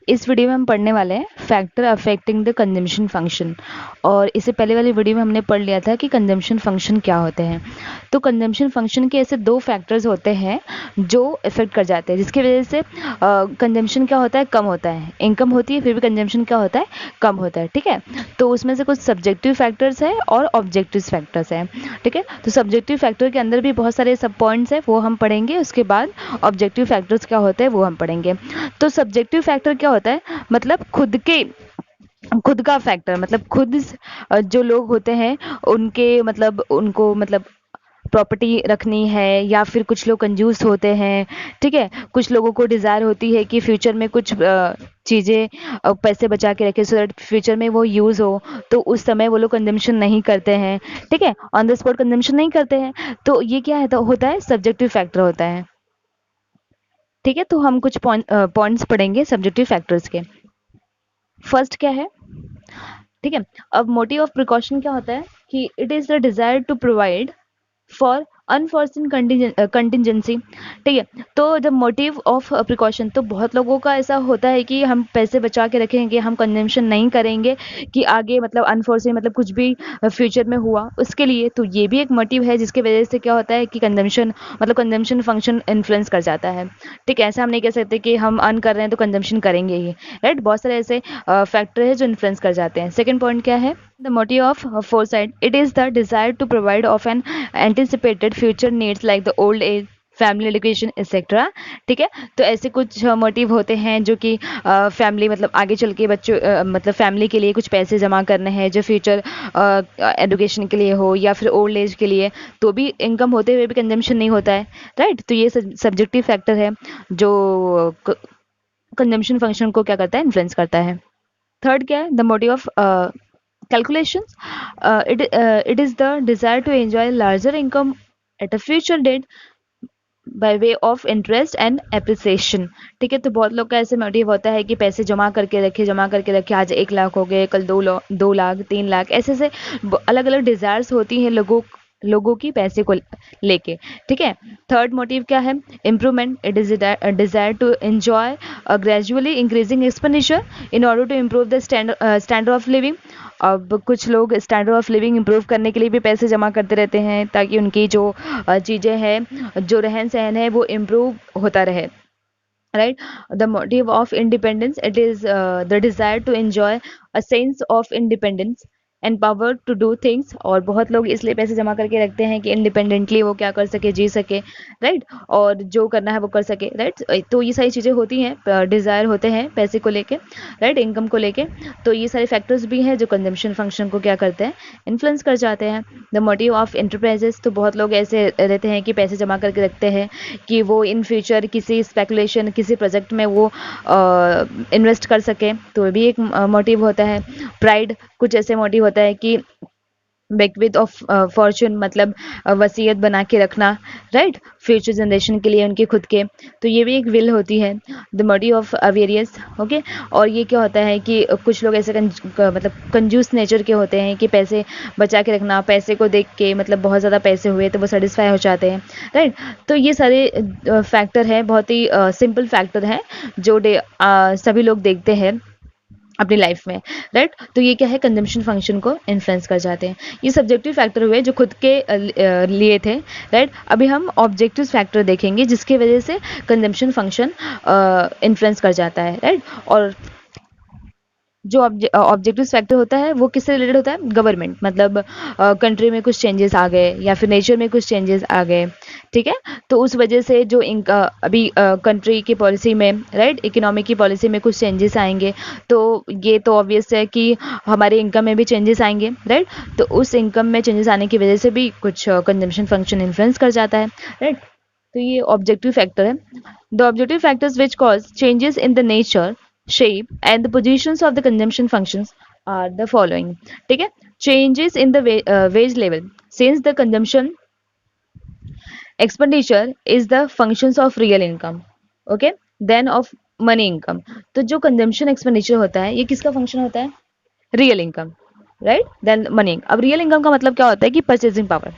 इस वीडियो में हम पढ़ने वाले हैं factor affecting the consumption function. और इससे पहले वाली वीडियो में हमने पढ़ लिया था कि कंजम्पशन फंक्शन क्या होते हैं। तो कंजम्पशन फंक्शन के ऐसे दो फैक्टर्स होते हैं जो इफेक्ट कर जाते हैं, जिसकी वजह से कंजम्पशन क्या होता है, कम होता है। इनकम होती है फिर भी कंजम्पशन क्या होता है, कम होता है। ठीक है, तो उसमें से कुछ सब्जेक्टिव फैक्टर्स है और ऑब्जेक्टिव फैक्टर्स हैं। ठीक है, तो सब्जेक्टिव फैक्टर के अंदर भी बहुत सारे सब पॉइंट्स हैं, वो हम पढ़ेंगे। उसके बाद ऑब्जेक्टिव फैक्टर्स क्या होते हैं वो हम पढ़ेंगे। तो सब्जेक्टिव फैक्टर क्या होता है, मतलब खुद का फैक्टर, मतलब जो लोग होते हैं उनके, मतलब उनको, मतलब प्रॉपर्टी रखनी है, या फिर कुछ लोग कंजूस होते हैं। ठीक है, कुछ लोगों को डिज़ायर होती है कि फ्यूचर में कुछ चीज़ें, पैसे बचा के रखे सो दैट फ्यूचर में वो यूज़ हो। तो उस समय वो लोग कंजम्पशन नहीं करते हैं। ठीक है, ऑन द स्पॉट कंजम्पशन नहीं करते हैं। तो ये क्या है, तो होता है सब्जेक्टिव फैक्टर होता है। ठीक है, तो हम कुछ पॉइंट्स पढ़ेंगे सब्जेक्टिव फैक्टर्स के। फर्स्ट क्या है, ठीक है, अब मोटिव ऑफ प्रिकॉशन क्या होता है कि it is the desire to provide for unforeseen contingency. ठीक है, तो जब मोटिव ऑफ प्रिकॉशन, तो बहुत लोगों का ऐसा होता है कि हम पैसे बचा के रखेंगे, हम कंजम्पशन नहीं करेंगे कि आगे मतलब अनफॉर्सिन, मतलब कुछ भी फ्यूचर में हुआ उसके लिए। तो ये भी एक मोटिव है जिसकी वजह से क्या होता है कि कंजम्पशन, मतलब कंजम्पशन फंक्शन इन्फ्लुएंस कर जाता है। ठीक है, ऐसा हम नहीं कह सकते कि हम अर्न कर रहे हैं तो कंजम्पशन करेंगे ही। राइट, बहुत सारे ऐसे फैक्टर है जो इन्फ्लुएंस कर जाते हैं। सेकेंड पॉइंट क्या है, the motive of foresight, it is the desire to provide of an anticipated future needs like the old age, family education etcetera. ठीक है, तो ऐसे कुछ मोटिव होते हैं जो कि फैमिली, मतलब आगे चल के बच्चों, मतलब फैमिली के लिए कुछ पैसे जमा करने हैं जो फ्यूचर एजुकेशन के लिए हो, या फिर ओल्ड एज के लिए। तो भी इनकम होते हुए भी कंजम्पशन नहीं होता है। राइट, तो ये सब्जेक्टिव फैक्टर है जो कंजम्पशन फंक्शन को क्या करता है, इन्फ्लुएंस करता है। थर्ड क्या है, the motive of calculations, it is the desire to enjoy larger income at a future date by way of interest and appreciation। ठीक है, तो बहुत लोग का ऐसे मोटिव होता है कि पैसे जमा करके रखे, आज 1 लाख हो गए, कल 2 लाख 3 लाख, ऐसे अलग अलग डिजायर्स होती हैं लोगों की पैसे को लेके। ठीक है, थर्ड मोटिव क्या है, improvement, it is desire to enjoy gradually increasing expenditure in order to improve the standard of living. अब कुछ लोग स्टैंडर्ड ऑफ लिविंग इम्प्रूव करने के लिए भी पैसे जमा करते रहते हैं, ताकि उनकी जो चीज़ें हैं, जो रहन सहन है, वो इम्प्रूव होता रहे। Right, the motive of independence, it is the desire to enjoy a sense of independence and power to do things. और बहुत लोग इसलिए पैसे जमा करके रखते हैं कि इंडिपेंडेंटली वो क्या कर सके, जी सके। राइट, और जो करना है वो कर सके। राइट, तो ये सारी चीज़ें होती हैं, डिज़ायर होते हैं पैसे को लेके, राइट, इनकम को लेके। तो ये सारे फैक्टर्स भी हैं जो कंजम्पशन फंक्शन को क्या करते हैं, इन्फ्लुएंस कर जाते हैं। द मोटिव ऑफ एंटरप्राइजेस, तो बहुत लोग ऐसे रहते हैं कि पैसे जमा करके रखते हैं कि वो इन फ्यूचर किसी स्पेकुलेशन, किसी प्रोजेक्ट में वो इन्वेस्ट कर सके। तो भी एक मोटिव होता है। प्राइड, कुछ ऐसे मोटिव होता है कि बेक्विथ ऑफ फॉर्चून, मतलब वसीयत बना के रखना, राइट, फ्यूचर जनरेशन के लिए उनके खुद के। तो ये भी एक विल होती है, द मोटिव ऑफ अवेरियस। ओके, और ये क्या होता है कि कुछ लोग ऐसे मतलब कंजूस नेचर के होते हैं कि पैसे बचा के रखना, पैसे को देख के, मतलब बहुत ज़्यादा पैसे हुए तो वो सेटिस्फाई हो जाते हैं। राइट, तो ये सारे फैक्टर हैं, बहुत ही सिंपल फैक्टर हैं जो सभी लोग देखते हैं अपनी लाइफ में। राइट, तो ये क्या है, कंजम्पशन फंक्शन को इन्फ्लुएंस कर जाते हैं। ये सब्जेक्टिव फैक्टर हुए जो खुद के लिए थे। राइट, अभी हम ऑब्जेक्टिव फैक्टर देखेंगे जिसकी वजह से कंजम्पशन फंक्शन इन्फ्लुएंस कर जाता है। राइट, और जो ऑब्जेक्टिव फैक्टर होता है वो किससे रिलेटेड होता है, गवर्नमेंट, मतलब कंट्री में कुछ चेंजेस आ गए या फिर नेचर में कुछ चेंजेस आ गए। ठीक है, तो उस वजह से जो इनका अभी कंट्री की पॉलिसी में, राइट, इकोनॉमी की पॉलिसी में कुछ चेंजेस आएंगे। तो ये तो ऑब्वियस है कि हमारे इनकम में भी चेंजेस आएंगे। राइट, तो उस इनकम में चेंजेस आने की वजह से भी कुछ कंजम्पशन फंक्शन इन्फ्लुएंस कर जाता है। राइट, तो ये ऑब्जेक्टिव फैक्टर है। The objective factors which cause changes in the nature, shape and the positions of the consumption functions are the following। ठीक है, changes in the wage level, since the consumption expenditure is the functions of real income, okay, then of money income। तो जो consumption expenditure होता है ये किसका function होता है, real income, right, then money. अब रियल इनकम का मतलब क्या होता है कि परचेजिंग पावर।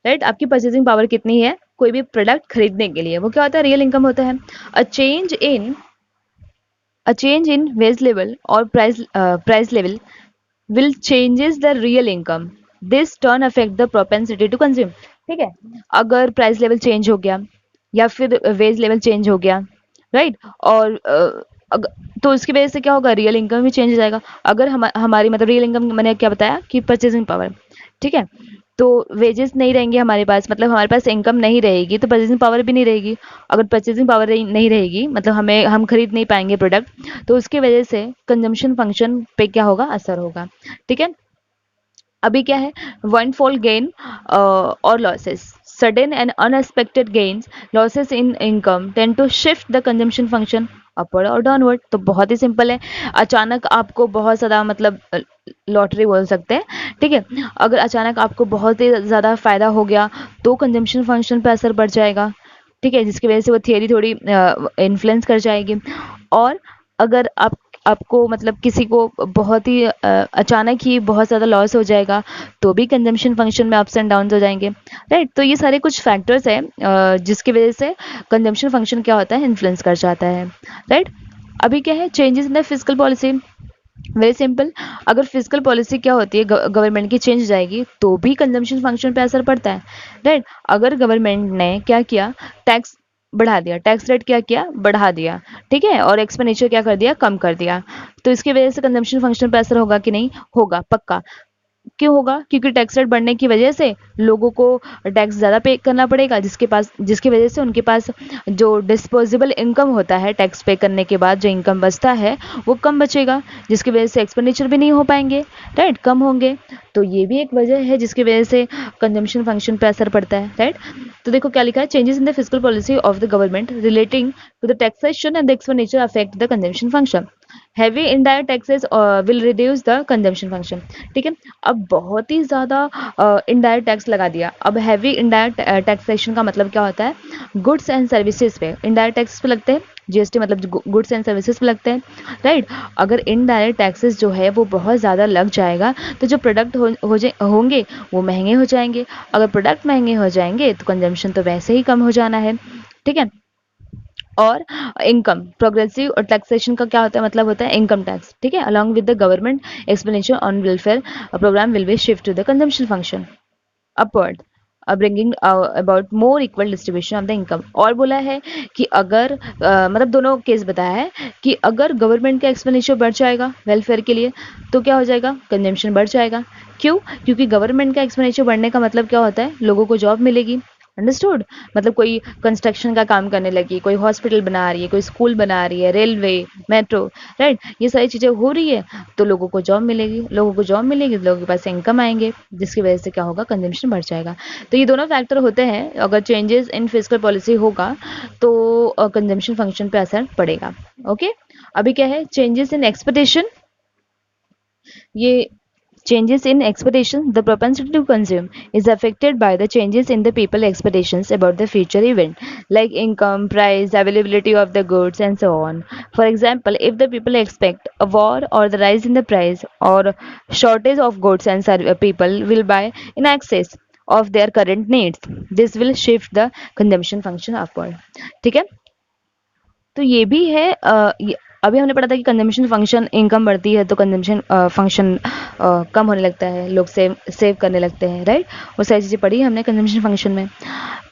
राइट, आपकी परचेजिंग पावर कितनी है कोई भी प्रोडक्ट खरीदने के लिए, वो क्या होता है, रियल इनकम होता है। A change in A change in wage level or price level will changes the real income. This turn affect the propensity to consume. ठीक है, अगर प्राइस लेवल चेंज हो गया या फिर वेज लेवल चेंज हो गया, राइट, और तो उसकी वजह से क्या होगा, रियल इनकम भी चेंज हो जाएगा। अगर हमारी मतलब रियल इनकम मैंने क्या बताया कि परचेजिंग पावर, ठीक है, तो वेजेस नहीं रहेंगे हमारे पास, मतलब हमारे पास इनकम नहीं रहेगी तो परचेजिंग पावर भी नहीं रहेगी। अगर परचेजिंग पावर नहीं रहेगी मतलब हम खरीद नहीं पाएंगे प्रोडक्ट, तो उसकी वजह से कंजम्पशन फंक्शन पे क्या होगा, असर होगा। ठीक है, अभी क्या है, वन फॉल गेन और losses, sudden and unexpected gains, losses in income tend to shift the consumption function upward और डाउनवर्ड। तो बहुत ही सिंपल है, अचानक आपको बहुत ज़्यादा मतलब लॉटरी बोल सकते हैं, ठीक है, अगर अचानक आपको बहुत ही ज़्यादा फायदा हो गया तो कंजम्पशन फंक्शन पे असर पड़ जाएगा, ठीक है, जिसकी वजह से वो थियरी थोड़ी इन्फ्लुएंस कर जाएगी। और अगर आपको मतलब किसी को बहुत ही अचानक ही बहुत ज़्यादा लॉस हो जाएगा तो भी कंजम्पशन फंक्शन में अप्स एंड डाउन्स हो जाएंगे, राइट। तो ये सारे कुछ फैक्टर्स हैं जिसकी वजह से कंजम्पशन फंक्शन क्या होता है, इन्फ्लुएंस कर जाता है, राइट। अभी क्या है, changes in the physical policy, very simple, अगर फिजिकल पॉलिसी क्या होती है, गवर्नमेंट की चेंज हो जाएगी तो भी कंजम्पशन फंक्शन पे असर पड़ता है, राइट। अगर गवर्नमेंट ने क्या किया, टैक्स बढ़ा दिया, टैक्स रेट क्या किया, बढ़ा दिया, ठीक है, और एक्सपेंडिचर क्या कर दिया, कम कर दिया, तो इसकी वजह से कंजम्पशन फंक्शन पे असर होगा कि नहीं, होगा पक्का। क्यों होगा, क्योंकि टैक्स रेट बढ़ने की वजह से लोगों को टैक्स ज़्यादा पे करना पड़ेगा, जिसकी वजह से उनके पास जो डिस्पोजेबल इनकम होता है, टैक्स पे करने के बाद जो इनकम बचता है वो कम बचेगा, जिसकी वजह से एक्सपेंडिचर भी नहीं हो पाएंगे, राइट, कम होंगे। तो ये भी एक वजह है जिसकी वजह से कंजम्पशन फंक्शन पे असर पड़ता है, राइट। तो देखो क्या लिखा है, changes in the physical policy of the government relating to the taxation and the expenditure affect the consumption function. Heavy indirect taxes will reduce the consumption function, ठीक है। अब बहुत ही ज़्यादा इनडायरेक्ट टैक्स लगा दिया। अब हैवी इनडायरेक्ट टैक्सेशन का मतलब क्या होता है, गुड्स एंड सर्विसेज पे इनडायरेक्ट टैक्स पे लगते हैं, जीएसटी मतलब गुड्स एंड सर्विसेज पे लगते हैं, राइट। अगर इनडायरेक्ट टैक्सेस जो है वो बहुत ज़्यादा लग जाएगा तो जो प्रोडक्ट होंगे वो महंगे हो जाएंगे। अगर प्रोडक्ट महंगे हो जाएंगे तो कंजम्पशन तो वैसे ही कम हो जाना है, ठीक है। और इनकम प्रोग्रेसिव और टैक्सेशन का क्या होता है, मतलब होता है इनकम टैक्स, ठीक है, along with the government expenditure on welfare program will be shift to the consumption function upward, bringing about more equal distribution of the income. और बोला है कि अगर मतलब दोनों केस बताया है कि अगर गवर्नमेंट का एक्सपेंडिचर बढ़ जाएगा वेलफेयर के लिए तो क्या हो जाएगा, कंजम्पशन बढ़ जाएगा। क्यों, क्योंकि गवर्नमेंट का एक्सपेंडिचर बढ़ने का मतलब क्या होता है, लोगों को जॉब मिलेगी, अंडरस्टूड, मतलब कोई कंस्ट्रक्शन का काम करने लगी, कोई हॉस्पिटल बना रही है, कोई स्कूल बना रही है, रेलवे, मेट्रो, राइट, ये सारी चीज़ें हो रही है तो लोगों को जॉब मिलेगी, लोगों को जॉब मिलेगी तो लोगों के पास इनकम आएंगे, जिसकी वजह से क्या होगा, कंजम्पशन बढ़ जाएगा। तो ये दोनों फैक्टर होते हैं, अगर चेंजेस इन फिजिकल पॉलिसी होगा तो कंजम्पशन फंक्शन पे असर पड़ेगा। ओके, अभी क्या है, चेंजेस इन एक्सपेक्टेशन, ये changes in expectation, the propensity to consume is affected by the changes in the people expectations about the future event, like income, price, availability of the goods, and so on. For example, if the people expect a war or the rise in the price or shortage of goods and people will buy in excess of their current needs, this will shift the consumption function upward. ठीक है, तो ये भी है अभी हमने पढ़ा था कि कंजम्पशन फंक्शन, इनकम बढ़ती है तो कंजम्पशन फंक्शन कम होने लगता है, लोग सेव सेव करने लगते हैं, राइट। वो सारी चीज़ें पढ़ी हमने कंजम्पशन फंक्शन में।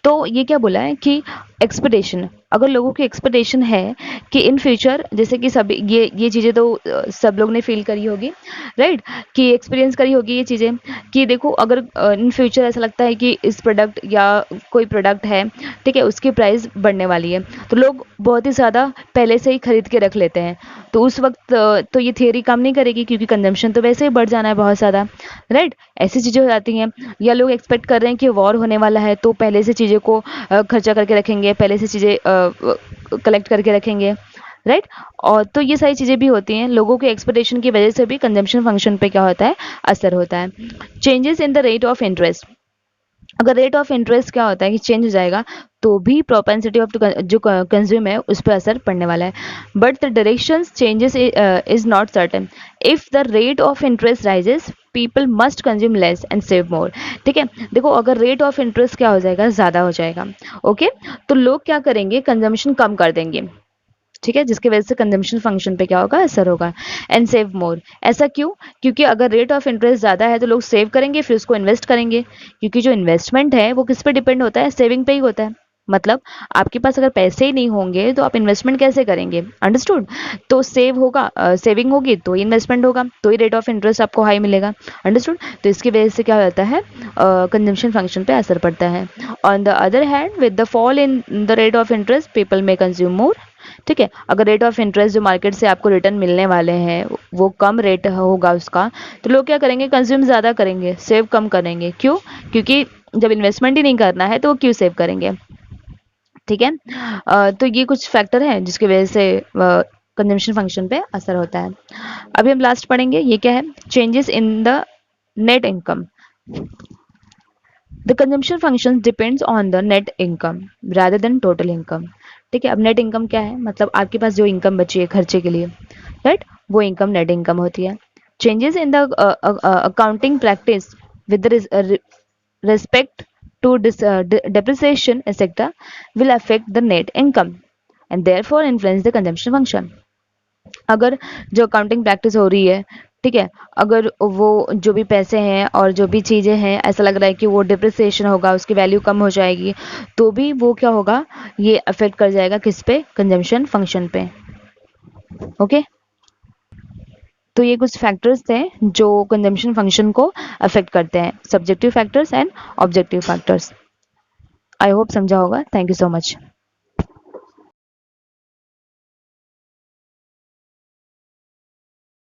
तो ये क्या बोला है कि एक्सपेक्टेशन, अगर लोगों की एक्सपेक्टेशन है कि इन फ्यूचर, जैसे कि सभी ये चीज़ें तो सब लोग ने फील करी होगी, राइट, कि एक्सपीरियंस करी होगी ये चीज़ें, कि देखो अगर इन फ्यूचर ऐसा लगता है कि इस प्रोडक्ट या कोई प्रोडक्ट है, ठीक है, उसकी प्राइस बढ़ने वाली है तो लोग बहुत ही ज़्यादा पहले से ही खरीद के रख लेते हैं। तो उस वक्त तो ये थियरी काम नहीं करेगी क्योंकि कंजम्पशन तो वैसे ही बढ़ जाना है बहुत ज़्यादा, राइट, ऐसी चीज़ें हो जाती हैं। या लोग एक्सपेक्ट कर रहे हैं कि वॉर होने वाला है तो पहले से चीज़ें को खर्चा करके रखेंगे, पहले से चीज़ें कलेक्ट करके रखेंगे, राइट। और तो ये सारी चीज़ें भी होती हैं, लोगों के एक्सपेक्टेशन की वजह से भी कंजम्पशन फंक्शन पे क्या होता है, असर होता है। Changes in the rate of interest, अगर रेट ऑफ इंटरेस्ट क्या होता है कि चेंज हो जाएगा तो भी प्रोपेंसिटी ऑफ जो कंज्यूम है उस पर असर पड़ने वाला है, but the direction changes is not certain. If the rate of interest rises people must consume less and save मोर, ठीक है। देखो अगर रेट ऑफ इंटरेस्ट क्या हो जाएगा, ज़्यादा हो जाएगा, ओके, तो लोग क्या करेंगे, कंजम्पशन कम कर देंगे, ठीक है, जिसकी वजह से कंजम्पशन फंक्शन पे क्या होगा, असर होगा। एंड सेव मोर, ऐसा क्यों? क्योंकि अगर रेट ऑफ इंटरेस्ट ज़्यादा है तो लोग सेव करेंगे, फिर उसको इन्वेस्ट करेंगे, क्योंकि जो इन्वेस्टमेंट है वो किस पे डिपेंड होता है, सेविंग पे ही होता है। मतलब आपके पास अगर पैसे ही नहीं होंगे तो आप इन्वेस्टमेंट कैसे करेंगे, अंडरस्टूड? तो सेव होगा, सेविंग होगी तो इन्वेस्टमेंट होगा, तो ही रेट ऑफ इंटरेस्ट आपको हाई मिलेगा, अंडरस्टूड? तो इसकी वजह से क्या होता है, कंजम्पशन फंक्शन पे असर पड़ता है। On the other hand, with the fall in the rate of interest, people may consume more. ठीक है, अगर रेट ऑफ इंटरेस्ट जो मार्केट से आपको रिटर्न मिलने वाले हैं वो कम रेट होगा उसका, तो लोग क्या करेंगे, कंज्यूम ज़्यादा करेंगे, सेव कम करेंगे। क्यों? क्योंकि जब इन्वेस्टमेंट ही नहीं करना है तो वो क्यों सेव करेंगे। ठीक है, तो ये कुछ फैक्टर हैं जिसकी वजह से कंजम्पशन फंक्शन पे असर होता है। अभी हम लास्ट पढ़ेंगे, ये क्या है, changes in the net income. The consumption function depends on the net income rather than total income. ठीक है, अब नेट इनकम क्या है, मतलब आपके पास जो इनकम बची है खर्चे के लिए, राइट, वो इनकम नेट इनकम होती है। Changes in the accounting practice with respect to depreciation etc will affect the net income and therefore influence the consumption function। अगर जो अकाउंटिंग प्रैक्टिस हो रही है, ठीक है, अगर वो जो भी पैसे हैं और जो भी चीज़ें हैं ऐसा लग रहा है कि वो डिप्रिसिएशन होगा, उसकी वैल्यू कम हो जाएगी, तो भी वो क्या होगा, ये अफेक्ट कर जाएगा किस पे, कंजम्पशन फंक्शन पे। ओके, तो ये कुछ फैक्टर्स थे जो कंजम्पशन फंक्शन को अफेक्ट करते हैं, subjective factors and objective factors. I hope समझा होगा। Thank you so much.